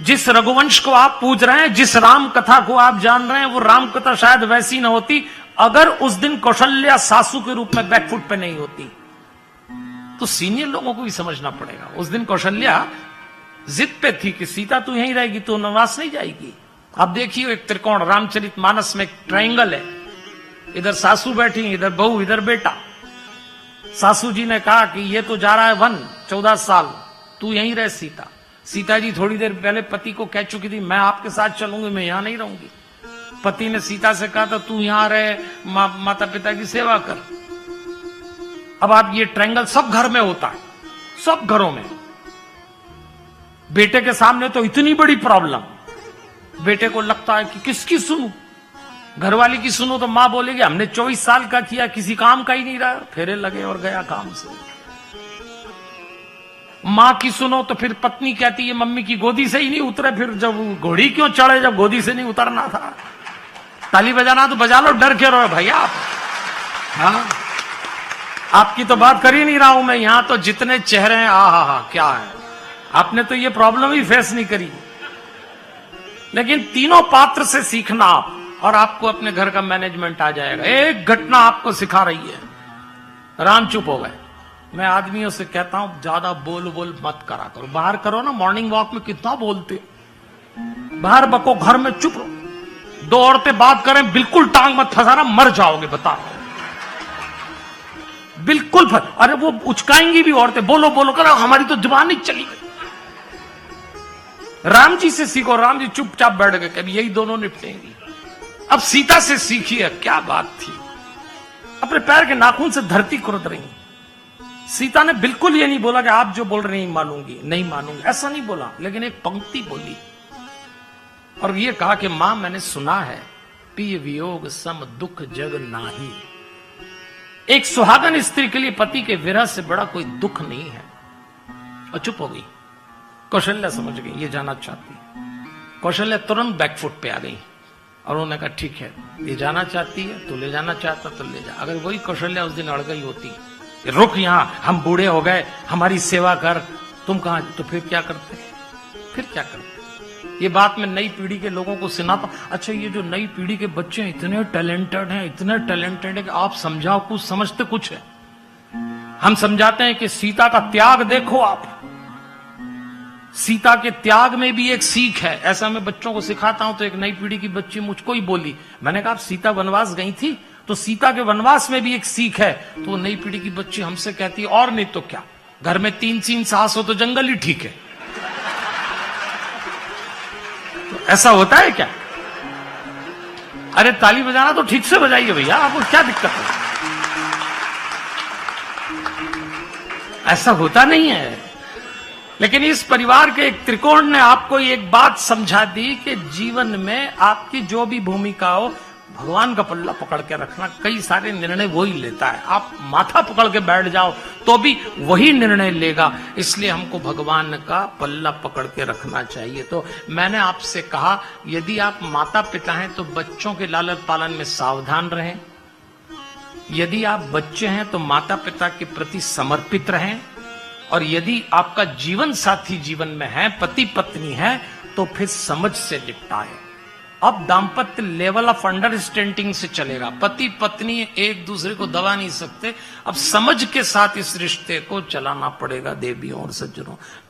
जिस रघुवंश को आप पूज रहे हैं, जिस राम कथा को आप जान रहे हैं, वो राम कथा शायद वैसी ना होती अगर उस दिन कौशल्या सासू के रूप में बैकफुट पे नहीं होती। तो सीनियर लोगों को भी समझना पड़ेगा। उस दिन कौशल्या जिद पे थी कि सीता तू यहीं रहेगी, तू वनवास नहीं जाएगी। आप देखिए एक त्रिकोण रामचरितमानस में एक ट्रायंगल है, इधर सासू बैठी, इधर बहू, इधर बेटा। सासू जी ने कहा कि ये तो जा रहा है वन 14 साल, तू यहीं रह सीता। सीता जी थोड़ी देर पहले पति को कह चुकी थी मैं आपके साथ चलूंगी, मैं यहां नहीं रहूंगी। पति ने सीता से कहा था तू यहां रहे, माता पिता की सेवा कर। अब आप ये ट्रायंगल सब घर में होता है, सब घरों में। बेटे के सामने तो इतनी बड़ी प्रॉब्लम, बेटे को लगता है कि किसकी सुनूं, घरवाली की सुनो तो मां बोलेगी हमने 24 साल का किया, किसी काम का ही नहीं रहा, फेरे लगे और गया काम से। मां की सुनो तो फिर पत्नी कहती है मम्मी की गोदी से ही नहीं उतरे, फिर जब घोड़ी क्यों चढ़े जब गोदी से नहीं उतरना था। ताली बजाना तो बजा लो, डर के रहो भैया आप। हाँ, आपकी तो बात कर ही नहीं रहा हूं मैं, यहां तो जितने चेहरे हैं हा क्या है, आपने तो ये प्रॉब्लम ही फेस नहीं करी। लेकिन तीनों पात्र से सीखना आप, और आपको अपने घर का मैनेजमेंट आ जाएगा। एक घटना आपको सिखा रही है। राम चुप हो गए। मैं आदमियों से कहता हूं ज्यादा बोल मत करा करो, बाहर करो ना, मॉर्निंग वॉक में कितना बोलते, बाहर बको, घर में चुप रहो। 2 औरतें बात करें बिल्कुल टांग मत फंसाना, मर जाओगे बताओ, बिल्कुल अरे वो उचकाएंगी भी औरतें, बोलो बोलो करो, हमारी तो जुबान ही चली गई। राम जी से सीखो, राम जी चुपचाप बैठ गए, कभी यही दोनों निपटेंगी। अब सीता से सीखिए, क्या बात थी, अपने पैर के नाखून से धरती खुरद रही। सीता ने बिल्कुल ये नहीं बोला कि आप जो बोल रहे हैं नहीं मानूंगी, ऐसा नहीं बोला, लेकिन एक पंक्ति बोली और ये कहा कि मां मैंने सुना है पिय वियोग सम दुख जग नाही। एक सुहागन स्त्री के लिए पति के विरह से बड़ा कोई दुख नहीं है। और चुप हो गई। कौशल्या समझ गई ये जाना चाहती। कौशल्या तुरंत बैकफुट पे आ गई और उन्होंने कहा ठीक है, ये जाना चाहती है तो ले जाना चाहता तो ले जा। अगर वही कौशल्या उस दिन अड़ गई होती, रुक यहां, हम बूढ़े हो गए, हमारी सेवा कर, तुम कहां, तो फिर क्या करते, फिर क्या करते। ये बात मैं नई पीढ़ी के लोगों को सुनाता। अच्छा, ये जो नई पीढ़ी के बच्चे हैं इतने टैलेंटेड हैं, इतने टैलेंटेड है कि आप समझाओ कुछ, समझते कुछ है। हम समझाते हैं कि सीता का त्याग देखो आप, सीता के त्याग में भी एक सीख है। ऐसा मैं बच्चों को सिखाता हूं तो एक नई पीढ़ी की बच्ची मुझको ही बोली, मैंने कहा सीता वनवास गई थी तो सीता के वनवास में भी एक सीख है। तो नई पीढ़ी की बच्ची हमसे कहती है और नहीं तो क्या, घर में 3 सास हो तो जंगल ही ठीक है। तो ऐसा होता है क्या? अरे ताली बजाना तो ठीक से बजाइए भैया, आपको क्या दिक्कत है? ऐसा होता नहीं है। लेकिन इस परिवार के एक त्रिकोण ने आपको एक बात समझा दी कि जीवन में आपकी जो भी भूमिका हो, भगवान का पल्ला पकड़ के रखना। कई सारे निर्णय वही लेता है, आप माथा पकड़ के बैठ जाओ तो भी वही निर्णय लेगा। इसलिए हमको भगवान का पल्ला पकड़ के रखना चाहिए। तो मैंने आपसे कहा यदि आप माता पिता हैं तो बच्चों के लालन पालन में सावधान रहें। यदि आप बच्चे हैं तो माता पिता के प्रति समर्पित रहें। और यदि आपका जीवन साथी जीवन में है, पति पत्नी है, तो फिर समझ से निपटाएं। अब दाम्पत्य लेवल ऑफ अंडरस्टैंडिंग से चलेगा। पति पत्नी एक दूसरे को दबा नहीं सकते, अब समझ के साथ इस रिश्ते को चलाना पड़ेगा देवियों और सज्जनों।